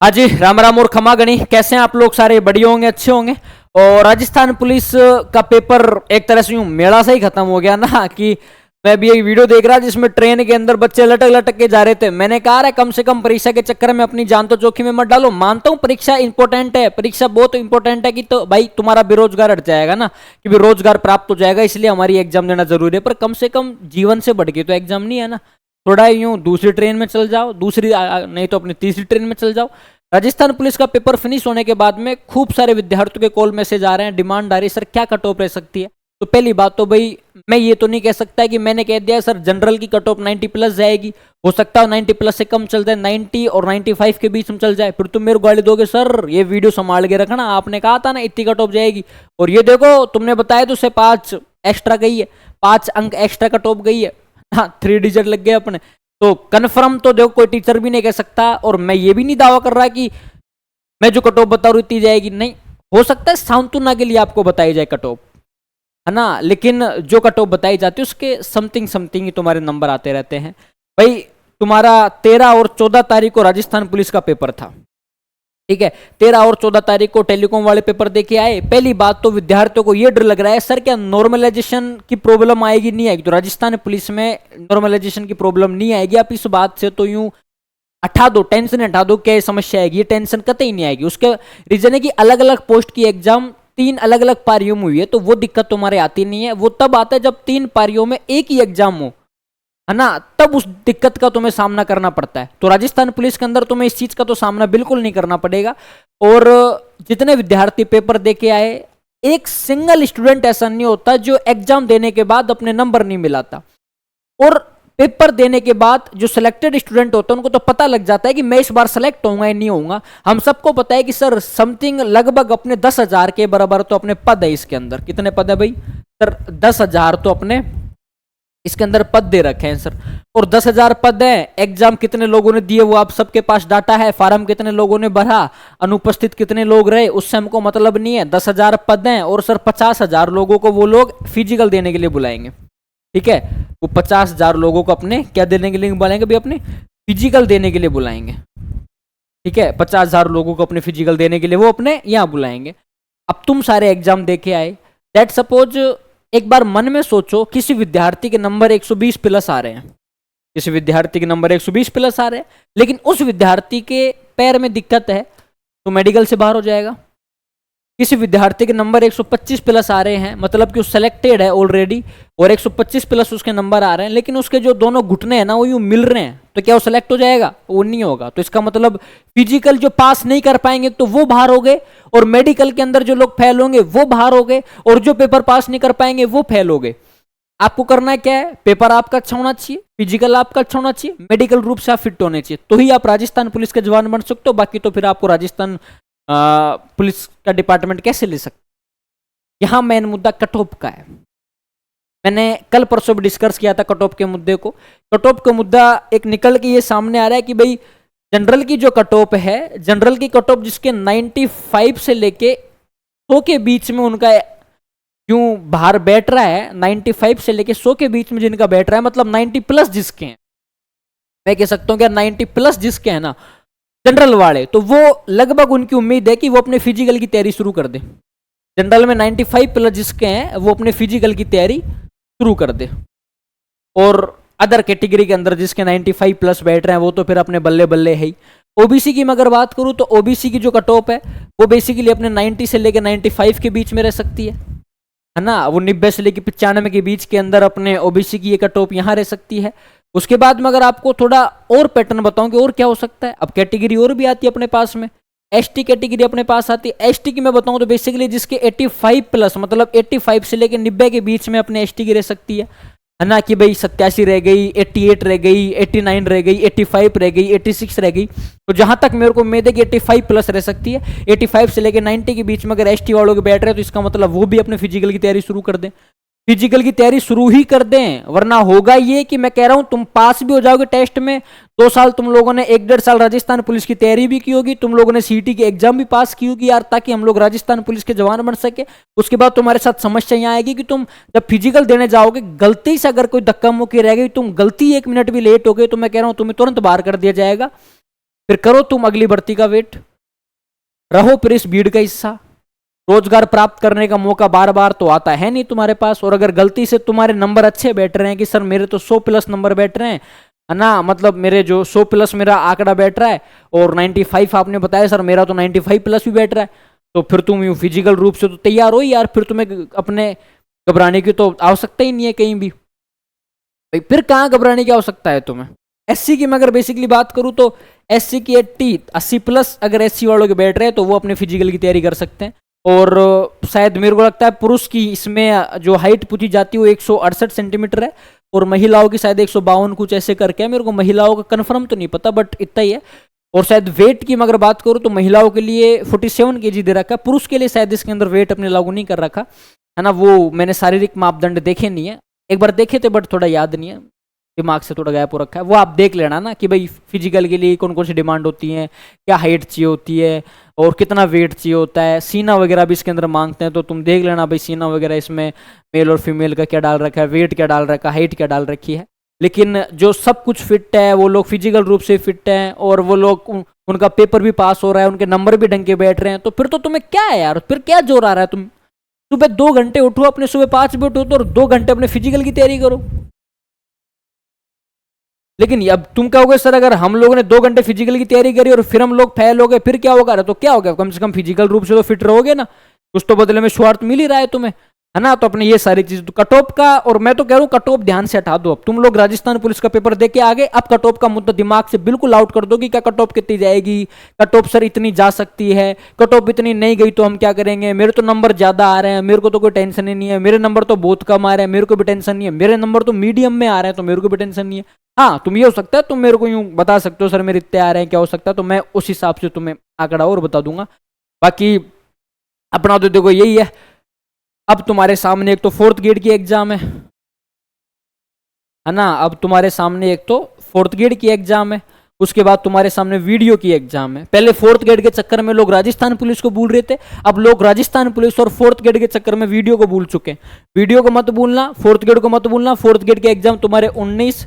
हाँ जी, राम राम और खमा गणी। कैसे हैं आप लोग? सारे बढ़िया होंगे, अच्छे होंगे। और राजस्थान पुलिस का पेपर एक तरह से यूं मेला से ही खत्म हो गया ना कि मैं भी एक वीडियो देख रहा जिसमें ट्रेन के अंदर बच्चे लटक लटक के जा रहे थे। मैंने कहा है कम से कम परीक्षा के चक्कर में अपनी जान तो जोखिम में मत डालो। मानता हूँ परीक्षा इंपॉर्टेंट है, परीक्षा बहुत इंपॉर्टेंट है कि तो भाई तुम्हारा बेरोजगार हट जाएगा ना, कि भी रोजगार प्राप्त हो जाएगा, इसलिए हमारी एग्जाम देना जरूरी है। पर कम से कम जीवन से बढ़ के तो एग्जाम नहीं है ना। थोड़ा यूं दूसरी ट्रेन में चल जाओ, दूसरी नहीं तो अपनी तीसरी ट्रेन में चल जाओ। राजस्थान पुलिस का पेपर फिनिश होने के बाद में खूब सारे विद्यार्थियों के कॉल मैसेज आ रहे हैं, डिमांड आ रही है सर क्या कट ऑफ रह सकती है। तो पहली बात तो भाई मैं ये तो नहीं कह सकता कि मैंने कह दिया सर जनरल की कट ऑफ 90 प्लस जाएगी। हो सकता है 90 प्लस से कम चल जाए, 90 और 95 के बीच में चल जाए। फिर तुम मेरे को गाली दोगे सर ये वीडियो संभाल के रखना, आपने कहा था ना इतनी कट ऑफ जाएगी, और ये देखो तुमने बताया तो उससे 5 एक्स्ट्रा गई है, 5 अंक एक्स्ट्रा कट ऑफ गई है। हाँ 3 डिजिट लग गए अपने। तो कन्फर्म तो देखो कोई टीचर भी नहीं कह सकता, और मैं ये भी नहीं दावा कर रहा कि मैं जो कट ऑफ बता रहा हूं इतनी जाएगी। नहीं, हो सकता है सांत्वना के लिए आपको बताई जाए कट ऑफ, है ना, लेकिन जो कट ऑफ बताई जाती है उसके समथिंग समथिंग ही तुम्हारे नंबर आते रहते हैं। भाई तुम्हारा 13 और 14 तारीख को राजस्थान पुलिस का पेपर था, ठीक है। 13 और 14 तारीख को टेलीकॉम वाले पेपर देके आए। पहली बात तो विद्यार्थियों को यह डर लग रहा है सर क्या नॉर्मलाइजेशन की प्रॉब्लम आएगी, नहीं आएगी। तो राजस्थान पुलिस में नॉर्मलाइजेशन की प्रॉब्लम नहीं आएगी। आप इस बात से तो यूं हटा दो, टेंशन हटा दो, क्या समस्या आएगी, ये टेंशन कतई नहीं आएगी। उसके रीजन है कि अलग अलग पोस्ट की एग्जाम 3 अलग अलग पारियों में हुई है, तो वो दिक्कत तुम्हारे आती नहीं है। वो तब आता है जब 3 पारियों में एक ही एग्जाम हो, है ना, तब उस दिक्कत का तुम्हें सामना करना पड़ता है। तो राजस्थान पुलिस के अंदर तुम्हें इस चीज का तो सामना बिल्कुल नहीं करना पड़ेगा। और जितने विद्यार्थी पेपर दे के आए, एक सिंगल स्टूडेंट ऐसा नहीं होता जो एग्जाम देने के बाद अपने नंबर नहीं मिलाता। और पेपर देने के बाद जो सिलेक्टेड स्टूडेंट होते हैं उनको तो पता लग जाता है कि मैं इस बार सेलेक्ट होऊंगा या नहीं होऊंगा। हम सबको पता है कि सर समथिंग लगभग अपने 10,000 के बराबर तो अपने पद है इसके अंदर। कितने पद है भाई सर? 10,000 तो अपने इसके अंदर पद दे रखे हैं सर। और 10,000 पद है, एग्जाम कितने लोगों ने दिए वो आप सबके पास डाटा है, फार्म कितने लोगों ने भरा, अनुपस्थित कितने लोग रहे, उससे हमको मतलब नहीं है। 10,000 पद हैं और सर 50,000 लोगों को वो लोग फिजिकल देने के लिए बुलाएंगे, ठीक है। वो 50,000 लोगों को अपने क्या देने के लिए बुलाएंगे भाई? अपने फिजिकल देने के लिए बुलाएंगे, ठीक है। 50,000 लोगों को अपने फिजिकल देने के लिए वो अपने यहां बुलाएंगे। अब तुम सारे एग्जाम देके आए, दैट सपोज एक बार मन में सोचो किसी विद्यार्थी के नंबर 120 प्लस आ रहे हैं, किसी विद्यार्थी के नंबर 120 प्लस आ रहे हैं, लेकिन उस विद्यार्थी के पैर में दिक्कत है तो मेडिकल से बाहर हो जाएगा। किसी विद्यार्थी के नंबर 125 प्लस आ रहे हैं, मतलब कि वो सेलेक्टेड है ऑलरेडी, और 125 प्लस उसके नंबर आ रहे हैं, लेकिन उसके जो दोनों घुटने हैं ना वो यूं मिल रहे हैं, तो क्या वो सेलेक्ट हो जाएगा? वो नहीं होगा। तो इसका मतलब फिजिकल जो पास नहीं कर पाएंगे तो वो बाहर हो गए, और मेडिकल के अंदर जो लोग फेल होंगे वो बाहर हो गए, और जो पेपर पास नहीं कर पाएंगे वो फेल हो गए। आपको करना है क्या है? पेपर आपका अच्छा होना चाहिए, फिजिकल आपका अच्छा होना चाहिए, मेडिकल रूप से आप फिट होने चाहिए, तो ही आप राजस्थान पुलिस के जवान बन सकते हो। बाकी तो फिर आपको राजस्थान पुलिस का डिपार्टमेंट कैसे ले सकते। यहां मेन मुद्दा कट ऑफ का है। मैंने कल परसों भी डिस्कस किया था कट ऑफ के मुद्दे को। कट ऑफ का मुद्दा एक निकल के ये सामने आ रहा है कि भाई जनरल की जो कट ऑफ है, जनरल की कट ऑफ जिसके 95 से लेके 100 के बीच में उनका क्यों बाहर बैठ रहा है, 95 से लेके 100 के बीच में जिनका बैठ रहा है, मतलब 90 प्लस जिसके हैं, मैं कह सकता हूं कि 90 प्लस जिसके हैं ना जनरल वाले, तो वो लगभग उनकी उम्मीद है कि वो अपने फिजिकल की तैयारी शुरू कर दे। जनरल में 95 प्लस जिसके हैं वो अपने फिजिकल की तैयारी शुरू कर दे। और अदर कैटेगरी के अंदर जिसके 95 प्लस बैठ रहे हैं वो तो फिर अपने बल्ले बल्ले है ही। ओबीसी की मैं अगर बात करूं तो ओबीसी की जो कट ऑफ है वो बेसिकली अपने 90 से लेकर 95 के बीच में रह सकती है ना। वो 90 से लेकर 95 के बीच के अंदर अपने ओबीसी की ये कट ऑफ यहां रह सकती है। उसके बाद में अगर आपको थोड़ा और पैटर्न बताऊं कि और क्या हो सकता है, अब कैटेगरी और भी आती है अपने पास में, एसटी कैटेगरी अपने पास आती है। एसटी की मैं बताऊं तो बेसिकली जिसके 85 प्लस, मतलब 85 से लेकर 90 के बीच में अपने एसटी की रह सकती है ना, कि भाई 87 रह गई, 88 रह गई, 89 रह गई, 85 रह गई, 86 रह गई। तो जहां तक मेरे को उम्मीद है कि 85 प्लस रह सकती है। 85 से लेकर 90 के बीच में अगर एसटी वालों के बैठ रहे हैं तो इसका मतलब वो भी अपने फिजिकल की तैयारी शुरू कर दें, फिजिकल की तैयारी शुरू ही कर दें। वरना होगा ये कि मैं कह रहा हूं तुम पास भी हो जाओगे टेस्ट में, 2 साल तुम लोगों ने 1-1.5 साल राजस्थान पुलिस की तैयारी भी की होगी, तुम लोगों ने सीटी की एग्जाम भी पास की होगी यार, ताकि हम लोग राजस्थान पुलिस के जवान बन सके। उसके बाद तुम्हारे साथ समस्या यहाँ आएगी कि तुम जब फिजिकल देने जाओगे, गलती से अगर कोई धक्का मुक्की रह गई, तुम गलती 1 मिनट भी लेट हो गए, तो मैं कह रहा हूं तुम्हें तुरंत बाहर कर दिया जाएगा। फिर करो तुम अगली भर्ती का वेट, रहो फिर इस भीड़ का हिस्सा। रोजगार प्राप्त करने का मौका बार बार तो आता है नहीं तुम्हारे पास, और अगर गलती से तुम्हारे नंबर अच्छे बैठ रहे हैं कि सर मेरे तो 100+ नंबर बैठ रहे हैं, है ना, मतलब मेरे जो 100+ मेरा आंकड़ा बैठ रहा है और 95 आपने बताया सर मेरा तो 95+ भी बैठ रहा है, तो फिर तुम यूं फिजिकल रूप से तो तैयार हो यार, फिर तुम्हें अपने घबराने की तो आवश्यकता ही नहीं है कहीं भी भाई। फिर कहाँ घबराने की आवश्यकता है तुम्हें। एससी की मैं अगर बेसिकली बात करूं तो एससी की 80+ अगर एससी वालों के बैठ रहे हैं तो वो अपने फिजिकल की तैयारी कर सकते हैं। और शायद मेरे को लगता है पुरुष की इसमें जो हाइट पूछी जाती है वो 168 सेंटीमीटर है, और महिलाओं की शायद 152 कुछ ऐसे करके है, मेरे को महिलाओं का कंफर्म तो नहीं पता बट इतना ही है। और शायद वेट की मैं अगर बात करूं तो महिलाओं के लिए 47 kg दे रखा है, पुरुष के लिए शायद इसके अंदर वेट अपने लागू नहीं कर रखा है ना। वो मैंने शारीरिक मापदंड देखे नहीं है, एक बार देखे थे बट थोड़ा याद नहीं है, दिमाग से थोड़ा गायब हो रखा है। वो आप देख लेना ना कि भाई फिजिकल के लिए कौन कौन सी डिमांड होती है, क्या हाइट चाहिए होती है और कितना वेट चाहिए होता है, सीना वगैरह भी इसके अंदर मांगते हैं, तो तुम देख लेना भाई सीना वगैरह इसमें मेल और फीमेल का क्या डाल रखा है, वेट क्या डाल रखा है, हाइट क्या डाल रखी है। लेकिन जो सब कुछ फिट है वो लोग फिजिकल रूप से फिट हैं और वो लोग उनका पेपर भी पास हो रहा है, उनके नंबर भी ढंग के बैठ रहे हैं, तो फिर तो तुम्हें क्या है यार, फिर क्या जोर आ रहा है। तुम सुबह 2 घंटे उठो, अपने सुबह 5 बजे उठो तो, और 2 घंटे अपने फिजिकल की तैयारी करो। लेकिन अब तुम कहोगे सर अगर हम लोगों ने 2 घंटे फिजिकल की तैयारी करी और फिर हम लोग फेल हो गए फिर क्या होगा, तो क्या होगा, कम से कम फिजिकल रूप से तो फिट रहोगे ना, कुछ तो बदले में स्वार्थ मिल ही रहा है तुम्हें, है ना। तो अपने ये सारी चीज तो कट ऑफ का, और मैं तो कह रहा हूँ कट ऑफ ध्यान से हटा दो। अब तुम लोग राजस्थान पुलिस का पेपर दे के आगे, अब कट ऑफ का मुद्दा दिमाग से बिल्कुल आउट कर दो कि क्या कट ऑफ कितनी जाएगी, कट ऑफ सर इतनी जा सकती है, कट ऑफ इतनी नहीं गई तो हम क्या करेंगे, मेरे तो नंबर ज्यादा आ रहे हैं, मेरे को तो कोई टेंशन ही नहीं है, मेरे नंबर तो बहुत कम आ रहे हैं, मेरे को भी टेंशन नहीं है, मेरे नंबर तो मीडियम में आ रहे हैं तो मेरे को भी टेंशन नहीं है। हाँ तुम ये हो सकता है तुम मेरे को यूं बता सकते हो सर मेरे इतने आ रहे हैं क्या हो सकता है, तो मैं उस हिसाब से तुम्हें आंकड़ा और बता दूंगा। बाकी अपना तो देखो यही है। अब तुम्हारे सामने एक तो 4th ग्रेड की एग्जाम है ना, अब तुम्हारे सामने एक तो 4th ग्रेड की एग्जाम है, उसके बाद तुम्हारे सामने वीडियो की एग्जाम है। पहले 4th ग्रेड के चक्कर में लोग राजस्थान पुलिस को भूल रहे थे, अब लोग राजस्थान पुलिस और 4th ग्रेड के चक्कर में वीडियो को भूल चुके हैं। वीडियो को मत भूलना, 4th ग्रेड को मत भूलना। 4th ग्रेड के एग्जाम तुम्हारे 19,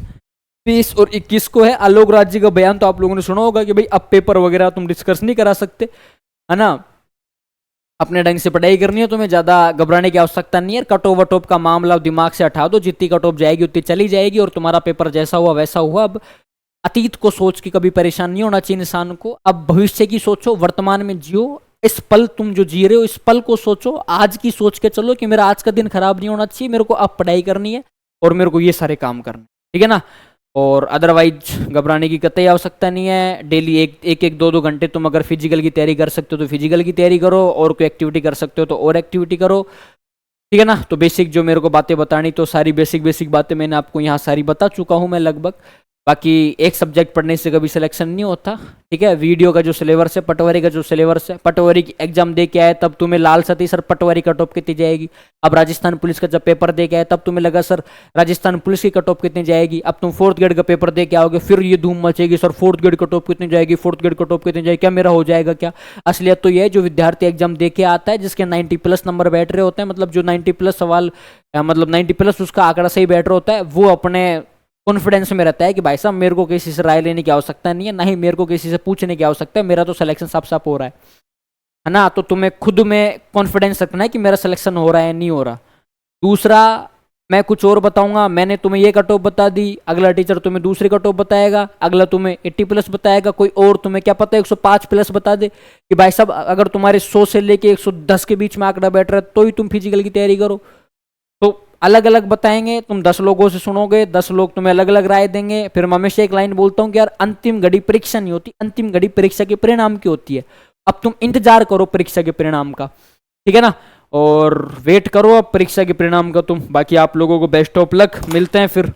20 और 21 को है। आलोक राज जी का बयान तो आप लोगों ने सुना होगा कि भाई अब पेपर वगैरह तुम डिस्कस नहीं करा सकते, है ना, अपने ढंग से पढ़ाई करनी है, तुम्हें ज्यादा घबराने की आवश्यकता नहीं है। कटऑफ वटॉफ का मामला दिमाग से हटा दो, जितनी कटऑफ जाएगी उतनी चली जाएगी और तुम्हारा पेपर जैसा हुआ वैसा हुआ। अब अतीत को सोच के कभी परेशान नहीं होना चाहिए इंसान को, अब भविष्य की सोचो, वर्तमान में जियो, इस पल तुम जो जी रहे हो इस पल को सोचो, आज की सोच के चलो कि मेरा आज का दिन खराब नहीं होना चाहिए, मेरे को अब पढ़ाई करनी है और मेरे को ये सारे काम करने, ठीक है ना। और अदरवाइज घबराने की कतई आवश्यकता नहीं है। डेली एक 2 घंटे तुम अगर फिजिकल की तैयारी कर सकते हो तो फिजिकल की तैयारी करो, और कोई एक्टिविटी कर सकते हो तो और एक्टिविटी करो, ठीक है ना। तो बेसिक जो मेरे को बातें बतानी तो सारी बेसिक बातें मैंने आपको यहाँ सारी बता चुका हूँ मैं लगभग। बाकी एक सब्जेक्ट पढ़ने से कभी सिलेक्शन नहीं होता, ठीक है। वीडियो का जो सिलेबस है, पटवारी का जो सिलेबस है, पटवारी की एग्जाम दे के आए तब तुम्हें लालसा थी सर पटवारी कट ऑफ कितनी जाएगी। अब राजस्थान पुलिस का जब पेपर दे के आए तब तुम्हें लगा सर राजस्थान पुलिस की कट ऑफ कितनी जाएगी। अब तुम 4th ग्रेड का पेपर दे के आओगे फिर ये धूम मचेगी sir 4th grade cut off कितनी जाएगी, 4th ग्रेड कट ऑफ कितनी जाएगी, क्या मेरा हो जाएगा क्या। असलियत तो ये है जो विद्यार्थी एग्जाम दे के आता है जिसके 90+ नंबर बैठ रहे होते हैं, मतलब जो 90+ सवाल मतलब 90+ उसका आंकड़ा सही बैठ रहा होता है, वो अपने कॉन्फिडेंस में रहता है कि भाई साहब मेरे को किसी से राय लेने की आवश्यकता नहीं है, ना ही मेरे को किसी से पूछने की आवश्यकता है, मेरा तो सिलेक्शन साफ साफ हो रहा है ना। तो तुम्हें खुद में कॉन्फिडेंस रखना है कि मेरा सिलेक्शन हो रहा है नहीं हो रहा। दूसरा मैं कुछ और बताऊंगा, मैंने तुम्हें ये कट ऑफ बता दी, अगला टीचर तुम्हें दूसरी कट ऑफ बताएगा, अगला तुम्हें 80+ बताएगा, कोई और तुम्हें क्या पता है 105+ बता दे कि भाई साहब अगर तुम्हारे 100 से लेके 110 के बीच में आंकड़ा बैठ रहा है तो ही तुम फिजिकल की तैयारी करो। तो अलग अलग बताएंगे, तुम 10 लोगों से सुनोगे, 10 लोग तुम्हें अलग अलग राय देंगे। फिर मैं हमेशा एक लाइन बोलता हूँ कि यार अंतिम घड़ी परीक्षा नहीं होती, अंतिम घड़ी परीक्षा के परिणाम की होती है। अब तुम इंतजार करो परीक्षा के परिणाम का, ठीक है ना, और वेट करो अब परीक्षा के परिणाम का तुम। बाकी आप लोगों को बेस्ट ऑफ लक, मिलते हैं फिर